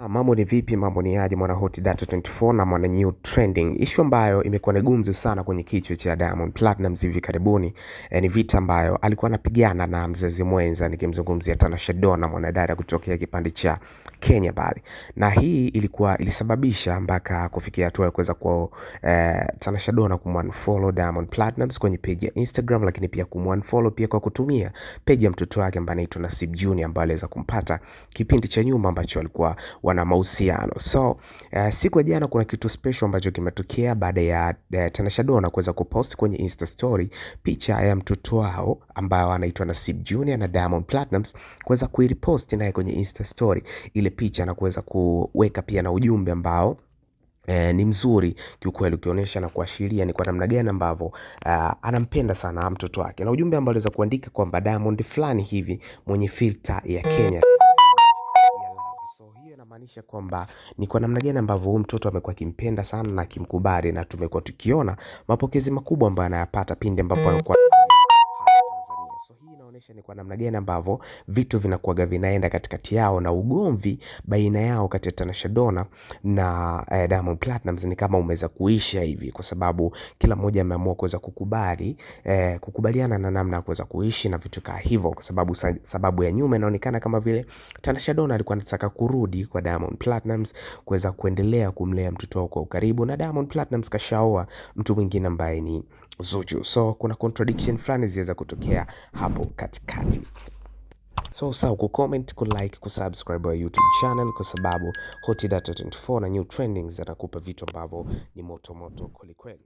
Mambo ni vipi, mambo ni aje mwana Hot Data 24 na mwana New Trending. Issue ambayo imekuwa ni gumzo sana kwenye kichwa cha Diamond Platnumz hivi karibuni ni vita ambayo alikuwa anapigana na mzazi mwenza, nikimzungumzia Tanasha Donna, mwanadada kutokea kipande cha Kenya pale. Na hii ilisababisha mpaka kufikia hatua ya kuweza kwa Tanasha Donna kumunfollow Diamond Platnumz kwenye page ya Instagram, lakini pia kumunfollow pia kwa kutumia page ya mtoto wake ambaye anaitwa Nasib Junior, ambaye aliweza kumpata kipindi cha nyuma ambacho alikuwa wana mahusiano. So siku ya jana kuna kitu special ambacho kimetokea baada ya Tanasha Donna kuweza kupost kwenye Insta story picha ya mtoto wao ambao anaitwa Nasib Junior na Diamond Platnumz kuweza kuirepost naye kwenye Insta story ile picha na kuweza kuweka pia na ujumbe ambao ni mzuri kiukweli, ukionyesha na kuashiria ni kwa namna gani ambavyo anampenda sana mtoto wake, na ujumbe ambao aliweza kuandika kwamba Diamond fulani hivi mwenye filter ya Kenya. Inamaanisha kwamba ni kwa namna gani ambavyo huyu mtoto amekuwa akimpenda sana na akimkubali, na tumekuwa tukiona mapokezi makubwa ambayo anayapata pindi ambapo anakuwa ni kwa namna gani ambavyo vitu vinakuwa vinaenda katikati yao, na ugomvi baina yao kati ya Tanasha Donna na Diamond Platnumz ni kama umeweza kuisha hivi, kwa sababu kila mmoja ameamua kuweza kukubaliana na namna ya kuweza kuishi na vitu kama hivyo, kwa sababu sababu ya nyuma inaonekana kama vile Tanasha Donna alikuwa anataka kurudi kwa Diamond Platnumz kuweza kuendelea kumlea mtoto wao kwa ukaribu, na Diamond Platnumz kashaoa mtu mwingine ambaye ni Zuchu. So kuna contradiction fulani ziweza kutokea hapo katikati. So usahau kucomment, kulike, kusubscribe wa YouTube channel, kwa sababu Hot Data 24 na New Trendings zitakupa vitu ambavyo ni moto moto kweli kweli.